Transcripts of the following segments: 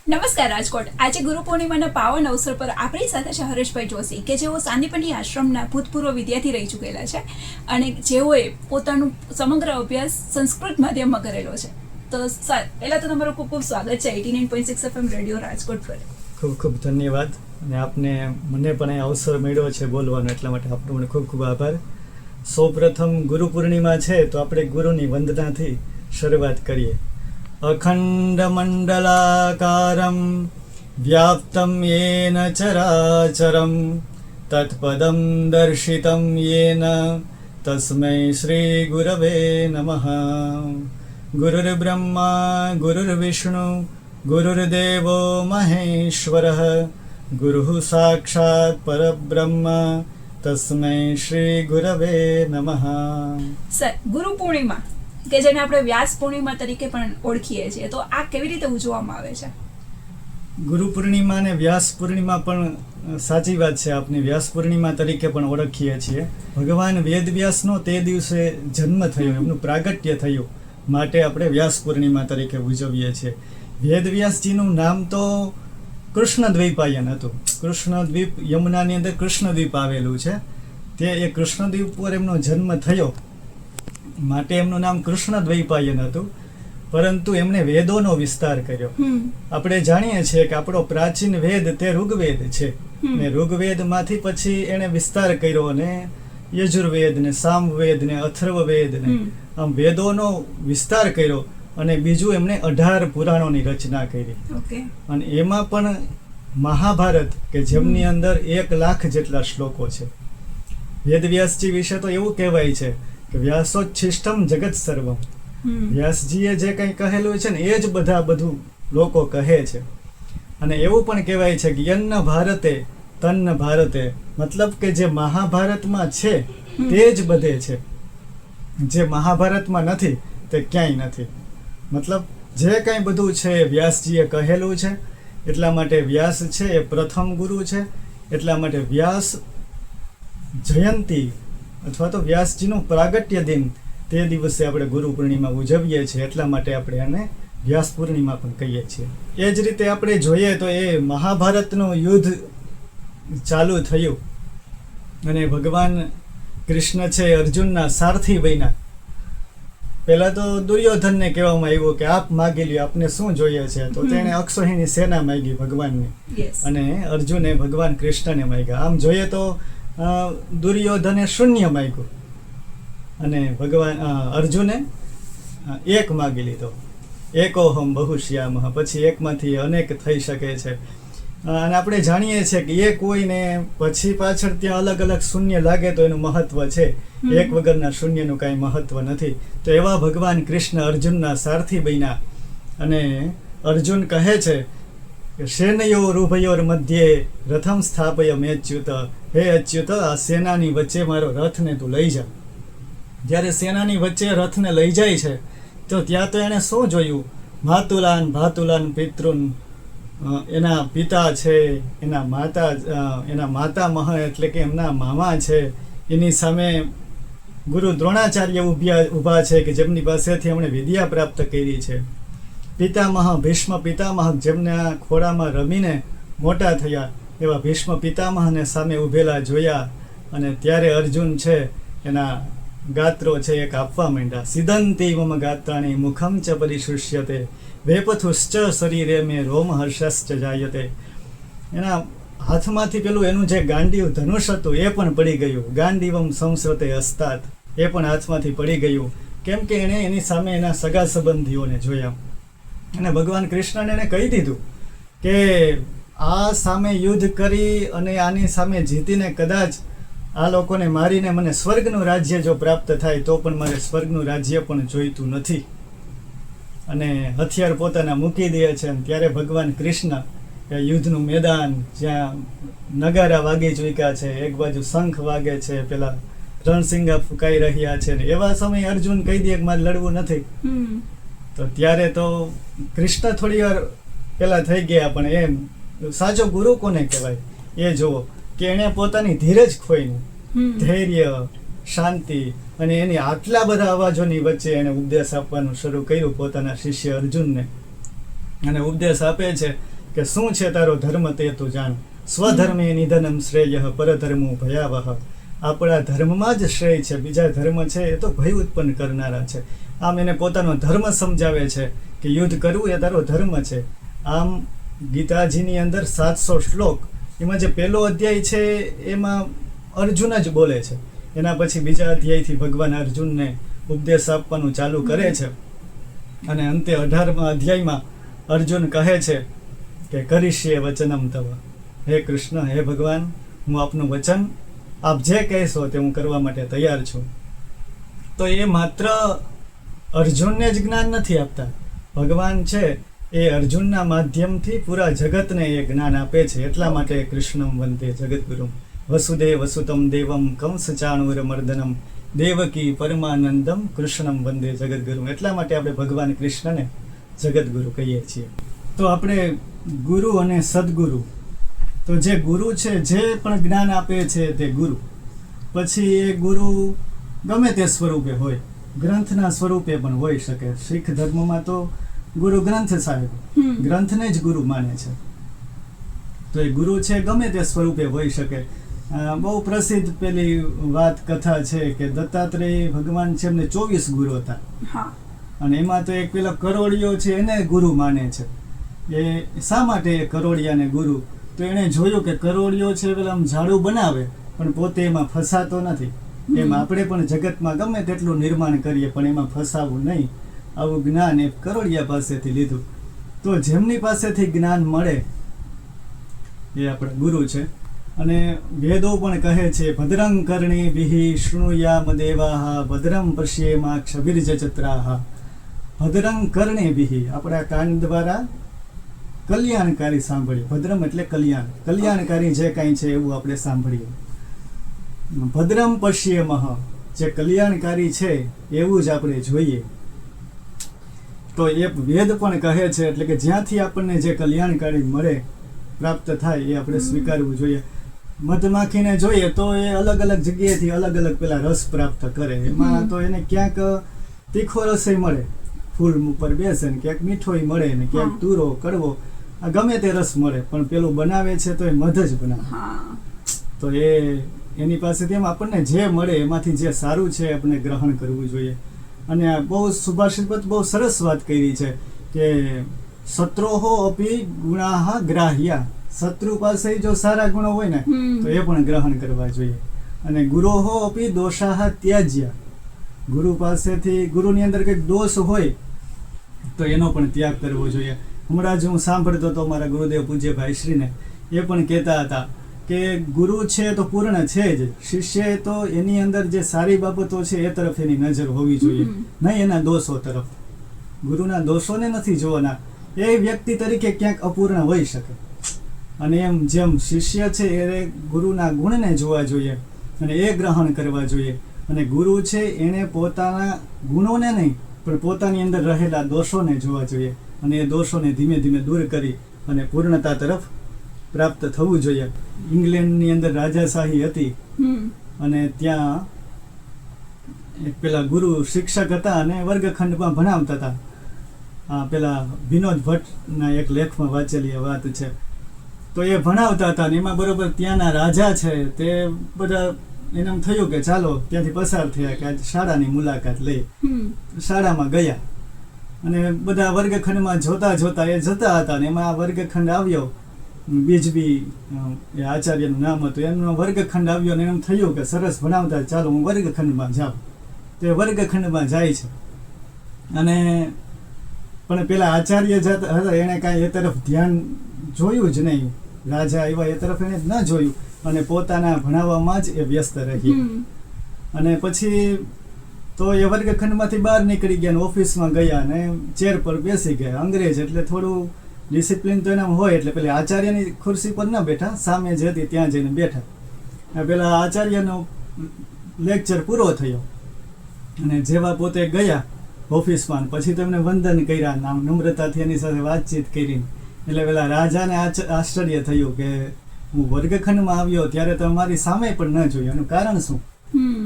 નમસ્કાર રાજકોટ. આજે ગુરુ પૂર્ણિમાના પાવન અવસર પર આપણી સાથે છે હરેશભાઈ જોશી, કે જેઓ સાંદીપની આશ્રમના ભૂતપૂર્વ વિદ્યાર્થી રહી ચૂકેલા છે અને જેઓએ પોતાનું સમગ્ર અભ્યાસ સંસ્કૃત માધ્યમમાં કરેલો છે. તો પહેલાં તો તમારું ખૂબ ખૂબ સ્વાગત છે 89.6 FM રેડિયો રાજકોટ પર. ખૂબ ખૂબ ધન્યવાદ. અને આપને મને પણ એ અવસર મળ્યો છે બોલવાનો, એટલા માટે આપનો મને ખૂબ ખૂબ આભાર. સૌપ્રથમ ગુરુ પૂર્ણિમા છે તો આપણે ગુરુની વંદનાથી શરૂઆત કરીએ. અખંડમંડલાકારમ વ્યાપ્તમ યેન ચરાચરમ તત્પદમ દર્શિતમ યેન તસ્મૈ શ્રી ગુરવે નમઃ. ગુરુર્બ્રહ્મા ગુરુર્વિષ્ણુ ગુરુર્દેવો મહેશ્વરઃ ગુરુઃ સાક્ષાત પરબ્રહ્મ તસ્મૈ શ્રી ગુરવે નમઃ. સર, ગુરુ પૂર્ણિમા કે જેને આપણે વ્યાસ પૂર્ણિમા તરીકે પણ ઓળખીએ છીએ, તો આ કેવી રીતે ઉજવવામાં આવે છે? ગુરુ પૂર્ણિમા અને વ્યાસ પૂર્ણિમા પણ સાચી વાત છે. આપણે વ્યાસ પૂર્ણિમા તરીકે પણ ઓળખીએ છીએ. ભગવાન વેદવ્યાસનો તે દિવસે જન્મ થયો, એમનું પ્રાગટ્ય થયું, માટે આપણે વ્યાસ પૂર્ણિમા તરીકે ઉજવીએ છીએ. વેદવ્યાસજીનું નામ તો કૃષ્ણદ્વૈપાયન હતું. કૃષ્ણદ્વીપ, યમુનાની અંદર કૃષ્ણદ્વીપ આવેલું છે. તે એ કૃષ્ણદ્વીપ પર એમનો જન્મ થયો, માટે એમનું નામ કૃષ્ણદ્વૈપાયન હતું. પરંતુ એમણે વેદોનો વિસ્તાર કર્યો. આપણે જાણીએ છીએ કે આપણો પ્રાચીન વેદ તે ઋગ્વેદ છે, ને ઋગ્વેદમાંથી પછી એણે વિસ્તાર કર્યો અને યજુર્વેદ ને સામવેદ ને અથર્વવેદ ને આમ વેદોનો વિસ્તાર કર્યો. અને બીજું એમણે 18 પુરાણોની રચના કરી. અને એમાં પણ મહાભારત કે જેમની અંદર 1 લાખ જેટલા શ્લોકો છે. વેદવ્યાસજી વિશે તો એવું કહેવાય છે કે વ્યાસોચ્છિષ્ટમ જગત સર્વમ. વ્યાસજીએ જે કંઈ કહેલું છે ને એ જ બધું લોકો કહે છે. અને એવું પણ કહેવાય છે કે યન્ન ભારતે તન્ન ભારતે, મતલબ કે જે મહાભારતમાં છે તે જ બધે છે, જે મહાભારતમાં નથી તે ક્યાંય નથી. મતલબ જે કંઈ બધું છે વ્યાસજીએ કહેલું છે. એટલા માટે વ્યાસ છે એ પ્રથમ ગુરુ છે. એટલા માટે વ્યાસ જયંતી અથવા તો વ્યાસજીનું પ્રાગટ્ય દિન તે દિવસે આપણે ગુરુ પૂર્ણિમા ઉજવીએ છીએ. એટલા માટે આપણે આને વ્યાસ પૂર્ણિમા પણ કહીએ છીએ. એ જ રીતે આપણે જોઈએ તો એ મહાભારતનું યુદ્ધ ચાલુ થયું અને ભગવાન કૃષ્ણ છે અર્જુનના સારથી બન્યા. પહેલા તો દુર્યોધનને કહેવામાં આવ્યું કે આપ માગી લ્યો, આપને શું જોઈએ છે? તો તેણે અક્ષોહિણી સેના માગી ભગવાનને, અને અર્જુને ભગવાન કૃષ્ણને માગ્યા. આમ જોઈએ તો દુર્યોધને શૂન્ય માગ્યું અને ભગવાન અર્જુને 1 માગી લીધો. એકોહમ બહુશ્યામઃ, પછી એકમાંથી અનેક થઈ શકે છે. અને આપણે જાણીએ છીએ કે એક હોય ને પછી પાછળ ત્યાં અલગ અલગ શૂન્ય લાગે તો એનું મહત્વ છે. એક વગરના શૂન્યનું કાંઈ મહત્વ નથી. તો એવા ભગવાન કૃષ્ણ અર્જુનના સારથી બન્યા. અને અર્જુન કહે છે કે સેનયોર ઉભયોર મધ્યે રથમ સ્થાપય મેચ્યુત. હે અચ્યુત, આ સેનાની વચ્ચે મારો રથને તું લઈ જા. જ્યારે સેનાની વચ્ચે રથને લઈ જાય છે તો ત્યાં તો એણે શું જોયું? માતુલાન ભાતુલાન પિતૃન, એના પિતા છે, એના માતામહ એટલે કે એમના મામા છે. એની સામે ગુરુ દ્રોણાચાર્ય ઊભા છે કે જેમની પાસેથી એમણે વિદ્યા પ્રાપ્ત કરી છે. પિતામહ ભીષ્મ પિતામહ જેમના ખોળામાં રમીને મોટા થયા, એવા ભીષ્મ પિતામહને સામે ઊભેલા જોયા. અને ત્યારે અર્જુન છે એના ગાત્રો છે એક આપવા માંડ્યા. સિદંતી મમ ગાત્રાણી મુખમ ચ પરિશુષ્યતે વેપથુશ્ચ શરીરે મે રોમ હર્ષશ્ચ જાયતે. એના હાથમાંથી પેલું એનું જે ગાંડીવ ધનુષ હતું એ પણ પડી ગયું. ગાંડીવમ સંસ્રતે હસ્તાત, એ પણ હાથમાંથી પડી ગયું. કેમ કે એણે એની સામે એના સગા સંબંધીઓને જોયા. અને ભગવાન કૃષ્ણને એણે કહી દીધું કે આ સામે યુદ્ધ કરી અને આની સામે જીતીને કદાચ આ લોકોને મારીને મને સ્વર્ગનું રાજ્ય જો પ્રાપ્ત થાય તો પણ મારે સ્વર્ગનું રાજ્ય પણ જોઈતું નથી. અને હથિયાર પોતાના મૂકી દે છે. ત્યારે ભગવાન કૃષ્ણ એ યુદ્ધનું મેદાન જ્યાં નગારા વાગી ચૂક્યા છે, એક બાજુ શંખ વાગે છે, પેલા રણસિંગા ફૂંકાઈ રહ્યા છે, ને એવા સમયે અર્જુન કહી દે કે મારે લડવું નથી. તો ત્યારે તો કૃષ્ણ થોડી વાર પેલા થઈ ગયા. પણ એમ સાચો ગુરુ કોને કહેવાય એ જુઓ કે એણે પોતાની ધીરજ ખોઈને ધૈર્ય, શાંતિ અને એની આટલા બધા અવાજોની વચ્ચે એને ઉપદેશ આપવાનું શરૂ કર્યું પોતાના શિષ્ય અર્જુનને. અને ઉપદેશ આપે છે કે શું છે તારો ધર્મ તે તું જાણ, સ્વધર્મે નિધનમ શ્રેય પરધર્મો ભયાવહ. આપણા ધર્મમાં જ શ્રેય છે, બીજા ધર્મ છે એ તો ભય ઉત્પન્ન કરનારા છે. આમ એને પોતાનો ધર્મ સમજાવે છે કે યુદ્ધ કરવું એ તારો ધર્મ છે. આમ ગીતાજીની અંદર 700 શ્લોક, એમાં જે પહેલો અધ્યાય છે એમાં અર્જુન જ બોલે છે. એના પછી બીજા અધ્યાયથી ભગવાન અર્જુનને ઉપદેશ આપવાનું ચાલુ કરે છે અને અંતે 18મા અધ્યાયમાં અર્જુન કહે છે કે કરીશ્યે વચનમ તવ. હે કૃષ્ણ, હે ભગવાન, હું આપનું વચન, આપ જે કહેશો તે હું કરવા માટે તૈયાર છું. તો એ માત્ર અર્જુનને જ જ્ઞાન નથી આપતા, ભગવાન છે એ અર્જુનના માધ્યમથી પૂરા જગતને એ જ્ઞાન આપે છે. એટલા માટે કૃષ્ણમ વંદે જગદ્ગુરુમ વસુદેવ વસુતમ દેવમ કંસ ચાણૂર મર્દનમ દેવકી પરમાનંદમ કૃષ્ણમ વંદે જગદ્ગુરુમ. એટલા માટે આપણે ભગવાન કૃષ્ણને જગદ્ગુરુ કહીએ છીએ. તો આપણે ગુરુ અને સદગુરુ, તો જે ગુરુ છે જે પણ જ્ઞાન આપે છે તે ગુરુ. પછી એ ગુરુ ગમે તે સ્વરૂપે હોય, ગ્રંથના સ્વરૂપે પણ હોઈ શકે. શીખ ધર્મમાં તો ગુરુ ગ્રંથ સાહેબ, ગ્રંથને જ ગુરુ માને છે. તો એ ગુરુ છે ગમે તે સ્વરૂપે હોઈ શકે. બહુ પ્રસિદ્ધ પેલી વાત કથા છે કે દત્તાત્રેય ભગવાન છે, એમને 24 ગુરુ હતા. અને એમાં તો એક પેલો કરોડિયો છે એને ગુરુ માને છે. એ શા માટે કરોડિયાને ગુરુ? તો એણે જોયું કે કરોડિયો છે પેલા આમ ઝાડુ બનાવે પણ પોતે એમાં ફસાતો નથી. એમ આપણે પણ જગતમાં ગમે તેટલું નિર્માણ કરીએ પણ એમાં ફસાવું નહીં. આવું જ્ઞાન એ કરોડિયા પાસેથી લીધું. તો જેમની પાસેથી જ્ઞાન મળે એ આપણા ગુરુ છે. અને વેદો પણ કહે છે ભદ્રં કર્ણિભિઃ શૃણુયામ દેવાઃ ભદ્રં પશ્યેમાક્ષભિર્જત્રાઃ. ભદ્રં કર્ણિભિઃ, આપણા કાન દ્વારા કલ્યાણકારી સાંભળીએ. ભદ્રમ એટલે કલ્યાણ, કલ્યાણકારી જે કાંઈ છે એવું આપણે સાંભળીએ. ભદ્રમ પશ્યેમઃ, જે કલ્યાણકારી છે એવું જ આપણે જોઈએ. તો એ વેદ પણ કહે છે, એટલે કે જ્યાંથી આપણને જે કલ્યાણકારી મળે, પ્રાપ્ત થાય એ આપણે સ્વીકારવું જોઈએ. મધમાખીને જોઈએ તો એ અલગ અલગ જગ્યાએથી અલગ અલગ પેલા રસ પ્રાપ્ત કરે. એમાં તો એને ક્યાંક તીખો રસય મળે, ફૂલ ઉપર બેસે ને ક્યાંક મીઠોય મળે ને ક્યાંક તુરો કડવો, આ ગમે તે રસ મળે, પણ પેલું બનાવે છે તો એ મધ જ બનાવે. તો એની પાસેથી એમ આપણને જે મળે એમાંથી જે સારું છે આપણે ગ્રહણ કરવું જોઈએ. અને આ બહુ સુભાષિત બહુ સરસ વાત કરી છે કે શત્રોહો અપી ગુણાહ ગ્રાહ્યા. શત્રુ પાસે જો સારા ગુણો હોય ને તો એ પણ ગ્રહણ કરવા જોઈએ. અને ગુરોહો અપી દોષાહ ત્યાજ્યા. ગુરુ પાસેથી, ગુરુની અંદર કંઈક દોષ હોય તો એનો પણ ત્યાગ કરવો જોઈએ. હમણાં જ હું સાંભળતો હતો મારા ગુરુદેવ પૂજ્ય ભાઈશ્રીને, એ પણ કહેતા હતા કે ગુરુ છે તો પૂર્ણ છે જ, શિષ્ય તો એની અંદર જે સારી બાબતો છે એ તરફ એની નજર હોવી જોઈએ, નહીં એના દોષો તરફ. ગુરુના દોષોને નથી જોવાના, એ વ્યક્તિ તરીકે ક્યાંક અપૂર્ણ હોઈ શકે. અને એમ જેમ શિષ્ય છે એ ગુરુના ગુણને જોવા જોઈએ અને એ ગ્રહણ કરવા જોઈએ. અને ગુરુ છે એણે પોતાના ગુણોને નહીં પણ પોતાની અંદર રહેલા દોષોને જોવા જોઈએ અને એ દોષોને ધીમે ધીમે દૂર કરી અને પૂર્ણતા તરફ પ્રાપ્ત થવું જોઈએ. ઇંગ્લેન્ડની અંદર રાજાશાહી હતી અને ત્યાં એક પેલા ગુરુ શિક્ષક હતા અને વર્ગખંડમાં ભણાવતા હતા. પેલા વિનોદ ભટ્ટના એક લેખમાં વાંચેલી વાત છે. તો એ ભણાવતા હતા ને એમાં બરોબર ત્યાંના રાજા છે તે બધા એને એમ થયું કે ચાલો ત્યાંથી પસાર થયા કે આજે શાળાની મુલાકાત લઈ. શાળામાં ગયા અને બધા વર્ગખંડમાં જોતા જોતા એ જતા હતા ને એમાં આ વર્ગખંડ આવ્યો, બીજબી એ આચાર્યનું નામ હતું, એમનો વર્ગખંડ આવ્યો ને એમ થયું કે સરસ ભણાવતા, ચાલો હું વર્ગખંડમાં જાઉં. તો એ વર્ગખંડમાં જાય છે અને પણ પેલા આચાર્ય હતા એણે કાંઈ એ તરફ ધ્યાન જોયું જ નહીં. રાજા આવ્યા એ તરફ એને ન જોયું અને પોતાના ભણાવવામાં જ એ વ્યસ્ત રહી. અને પછી તો એ વર્ગખંડમાંથી બહાર નીકળી ગયા ને ઓફિસમાં ગયા ને ચેર પર બેસી ગયા. અંગ્રેજ એટલે થોડું ડિસિપ્લિન તો એનામાં હોય એટલે પેલા આચાર્યની ખુરશી પર ન બેઠા, સામે જે હતી ત્યાં જઈને બેઠા. પેલા આચાર્યનો લેક્ચર પૂરો થયો અને જેવા પોતે ગયા ઓફિસમાં, પછી તો એમને વંદન કર્યા, નામ નમ્રતાથી એની સાથે વાતચીત કરી. એટલે પેલા રાજાને આશ્ચર્ય થયું કે હું વર્ગખંડમાં આવ્યો ત્યારે તો મારી સામે પણ ન જોયું, એનું કારણ શું?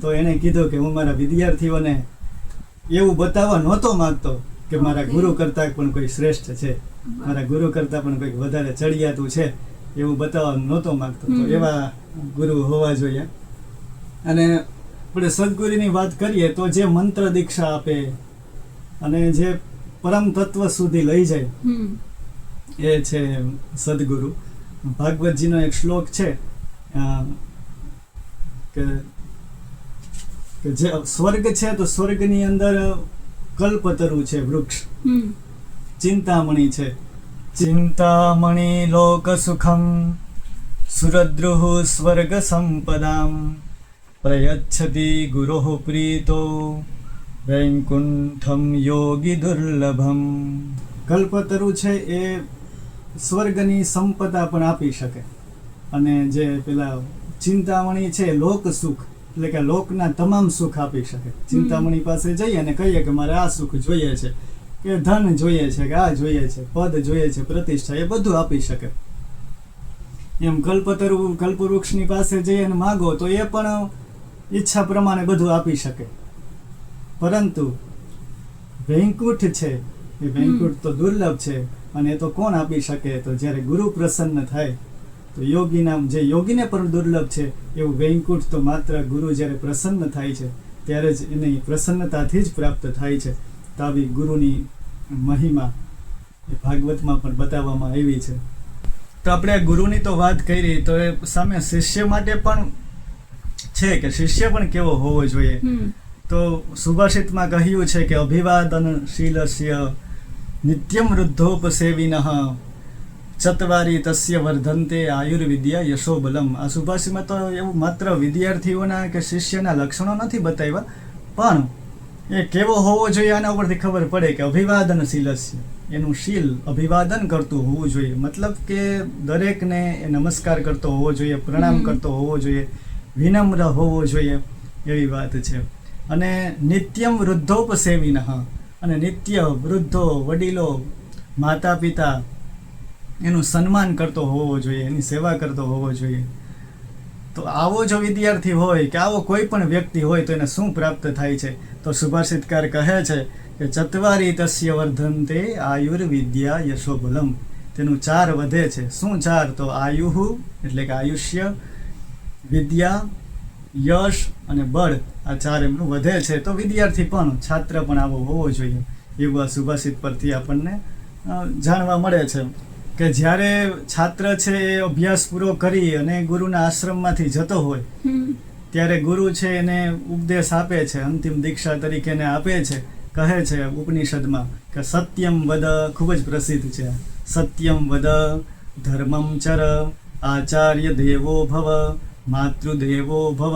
તો એને કીધું કે હું મારા વિદ્યાર્થીઓને એવું બતાવવા નહોતો માંગતો કે મારા ગુરુ કરતાં પણ કોઈ શ્રેષ્ઠ છે, મારા ગુરુ કરતાં પણ કોઈક વધારે ચડિયાતું છે એવું બતાવવા નહોતો માંગતો. તો એવા ગુરુ હોવા જોઈએ. અને આપણે સદગુરુની વાત કરીએ તો જે મંત્ર દીક્ષા આપે અને જે પરમ તત્વ સુધી લઈ જાય એ છે સદગુરુ. ભાગવતજીનો એક શ્લોક છે કે જે સ્વર્ગ છે તો સ્વર્ગની અંદર કલ્પતરુ છે વૃક્ષ, ચિંતામણી છે. ચિંતામણી લોક સુખમ સુરદ્રુઃ સ્વર્ગ સંપદામ પ્રયચ્છતિ ગુરોઃ પ્રીતો વૈકુંઠમ યોગી દુર્લભમ. કલ્પતરુ છે એ સ્વર્ગની સંપદા પણ આપી શકે, અને જે પેલા ચિંતામણી છે લોક સુખ એટલે કે લોકના તમામ સુખ આપી શકે. ચિંતામણી પાસે જઈએ અને કહીએ કે મારે આ સુખ જોઈએ છે, કે ધન જોઈએ છે, કે આ જોઈએ છે, પદ જોઈએ છે, પ્રતિષ્ઠા, એ બધું આપી શકે. એમ કલ્પવૃક્ષની પાસે જઈએ અને માગો તો એ પણ ઈચ્છા પ્રમાણે બધું આપી શકે. પરંતુ વૈકુંઠ છે એ વૈકુંઠ તો દુર્લભ છે, અને એ તો કોણ આપી શકે? તો જ્યારે ગુરુ પ્રસન્ન થાય તો જે યોગીને પણ દુર્લભ છે એવું વૈકુંઠ તો માત્ર ગુરુ જ્યારે પ્રસન્ન થાય છે ત્યારે જ એની પ્રસન્નતાથી જ પ્રાપ્ત થાય છે. તો આવી ગુરુની મહિમા એ ભાગવતમાં પણ બતાવવામાં આવી છે. તો આપણે ગુરુની તો વાત કરી, તો એ સામે શિષ્ય માટે પણ છે કે શિષ્ય પણ કેવો હોવો જોઈએ. તો સુભાષિતમાં કહ્યું છે કે અભિવાદનશીલસ્ય નિત્યમ વૃદ્ધોપસેવિનઃ ચત્વારી તસ્ય વર્ધન્તે આયુર્વિદ્યા યશોબલમ. આ સુભાષિતમાં તો એવું માત્ર વિદ્યાર્થીઓના કે શિષ્યના લક્ષણો નથી બતાવ્યા, પણ એ કેવો હોવો જોઈએ આના ઉપરથી ખબર પડે કે અભિવાદનશીલસ્ય, એનું શીલ અભિવાદન કરતું હોવું જોઈએ. મતલબ કે દરેકને એ નમસ્કાર કરતો હોવો જોઈએ, પ્રણામ કરતો હોવો જોઈએ, વિનમ્ર હોવો જોઈએ, એવી વાત છે. અને નિત્યમ વૃદ્ધોપસેવિનઃ, અને નિત્ય વૃદ્ધો, વડીલો, માતા પિતા એનું સન્માન કરતો હોવો જોઈએ, એની સેવા કરતો હોવો જોઈએ. તો આવો જો વિદ્યાર્થી હોય કે આવો કોઈ પણ વ્યક્તિ હોય તો એને શું પ્રાપ્ત થાય છે? તો સુભાષિતકાર કહે છે કે ચત્વારી તસ્ય વર્ધન્તે આયુર્વિદ્યા યશોબલમ. તેનું 4 વધે છે. શું 4? તો આયુઃ એટલે કે આયુષ્ય, વિદ્યા, યશ અને બળ, આ 4 એમનું વધે છે. તો વિદ્યાર્થી પણ, છાત્ર પણ આવો હોવો જોઈએ, એવું આ સુભાષિત પરથી આપણને જાણવા મળે છે. કે જ્યારે છાત્ર છે એ અભ્યાસ પૂરો કરી અને ગુરુના આશ્રમમાંથી જતો હોય ત્યારે ગુરુ છે એને ઉપદેશ આપે છે, અંતિમ દીક્ષા તરીકે એને આપે છે. કહે છે ઉપનિષદમાં કે સત્યમ વદ, ખૂબ જ પ્રસિદ્ધ છે, સત્યમ વદ, ધર્મમ ચર, આચાર્ય દેવો ભવ, માતૃદેવો ભવ,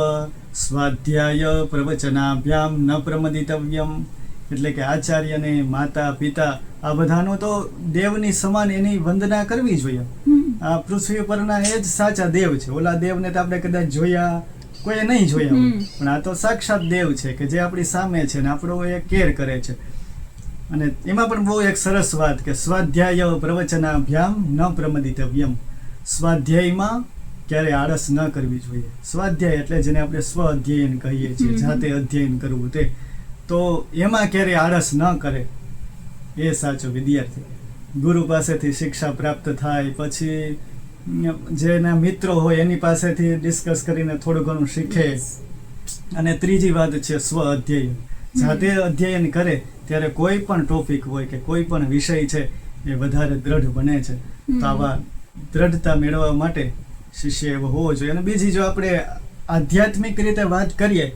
સ્વાધ્યાય પ્રવચનાભ્યામ ન પ્રમદિતવ્યમ. એટલે કે આચાર્યને, માતા પિતા, આ બધાનો તો દેવની સમાન એની વંદના કરવી જોઈએ. આ પૃથ્વી પરના એ જ સાચા દેવ છે. ઓલા દેવને તો આપણે કદાચ જોયા, કોઈ નહીં જોયા હોય, પણ આ તો સાક્ષાત દેવ છે કે જે આપણી સામે છે ને આપણો એ કેર કરે છે. અને એમાં પણ બહુ એક સરસ વાત કે સ્વાધ્યાય પ્રવચનાભ્યામ ન પ્રમદિતવ્યમ. સ્વાધ્યાયમાં ક્યારે આળસ ન કરવી જોઈએ. સ્વાધ્યાય એટલે જેને આપણે સ્વ અધ્યયન કહીએ છીએ, જાતે અધ્યયન કરવું, તે તો એમાં ક્યારે આળસ ન કરે એ સાચો વિદ્યાર્થી. ગુરુ પાસેથી શિક્ષા પ્રાપ્ત થાય, પછી જેના મિત્રો હોય એની પાસેથી ડિસ્કસ કરીને થોડું ઘણું શીખે. અને ત્રીજી વાત છે સ્વ અધ્યયન. જાતે અધ્યયન કરે ત્યારે કોઈ પણ ટોપિક હોય કે કોઈ પણ વિષય છે એ વધારે દ્રઢ બને છે. તો આવા દ્રઢતા મેળવવા માટે શિષ્ય એવો હોવો જોઈએ. અને બીજી જો આપણે આધ્યાત્મિક રીતે વાત કરીએ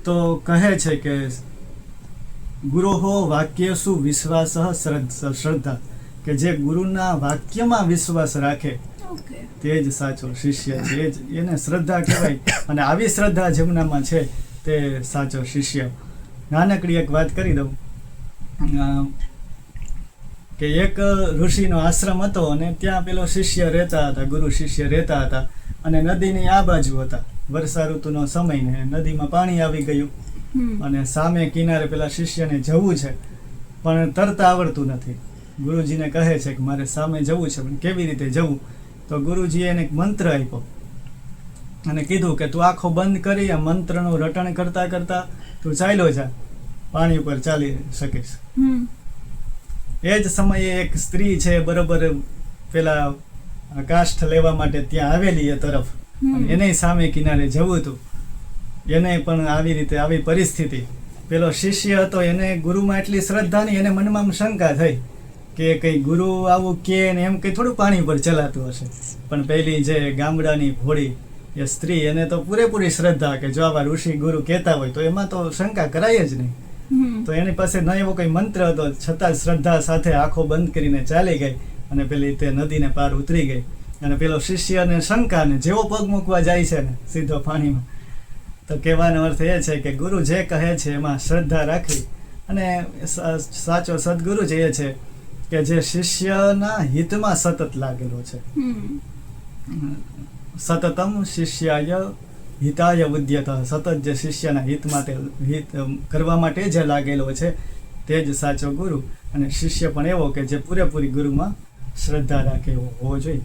તો કહે છે કે ગુરોહો વાક્યસુ વિશ્વાસ શ્રદ્ધા, કે જે ગુરુના વાક્યમાં વિશ્વાસ રાખે તે જ સાચો શિષ્ય છે, એને શ્રદ્ધા કહેવાય. અને આવી શ્રદ્ધા જેમનામાં છે તે સાચો શિષ્ય. નાનકડી એક વાત કરી દઉં કે એક ઋષિનો આશ્રમ હતો અને ત્યાં પેલો શિષ્ય રહેતા હતા, ગુરુ શિષ્ય રહેતા હતા. અને નદીની આ બાજુ હતા, વર્ષા ઋતુનો સમય ને નદીમાં પાણી આવી ગયું અને સામે કિનારે પેલા શિષ્યને જવું છે પણ તરતા આવડતું નથી. ગુરુજીને કહે છે કે મારે સામે જવું છે પણ કેવી રીતે જવું? તો ગુરુજીએ એને એક મંત્ર આપ્યો અને કીધું કે તું આંખો બંધ કરી આ મંત્રનું રટણ કરતા કરતા તું ચાલ્યો જા, પાણી ઉપર ચાલી શકીશ. એ જ સમયે એક સ્ત્રી છે બરોબર પેલા કાષ્ઠ લેવા માટે ત્યાં આવેલી એ તરફ, અને એને સામે કિનારે જવું હતું. એને પણ આવી રીતે આવી પરિસ્થિતિ. પેલો શિષ્ય હતો, એને ગુરુમાં એટલી શ્રદ્ધા નહીં, એને મનમાં શંકા થઈ કે કઈ ગુરુ આવું કે ને એમ કઈ થોડું પાણી પર ચલાતું હશે. પણ પેલી જે ગામડાની ભોળી એ સ્ત્રી, એને તો પૂરેપૂરી શ્રદ્ધા કે જો આવા ઋષિ ગુરુ કહેતા હોય તો એમાં તો શંકા કરાય જ નહીં. તો એની પાસે ન એવો કોઈ મંત્ર હતો, છતાં શ્રદ્ધા સાથે આંખો બંધ કરીને ચાલી ગઈ અને પેલી તે નદીને પાર ઉતરી ગઈ. અને પેલો શિષ્યને શંકા, ને જેવો પગ મૂકવા જાય છે ને સીધો પાણીમાં, તો કહેવાનો અર્થ એ છે કે ગુરુ જે કહે છે એમાં શ્રદ્ધા રાખવી. અને સાચો સદગુરુ જ એ છે કે જે શિષ્યના હિતમાં સતત લાગેલો છે. સતતમ શિષ્યાય હિતાય ઉદ્યત. સતત જે શિષ્યના હિત માટે હિત કરવા માટે જે લાગેલો છે તે જ સાચો ગુરુ. અને શિષ્ય પણ એવો કે જે પૂરેપૂરી ગુરુમાં શ્રદ્ધા રાખે એવો હોવો જોઈએ.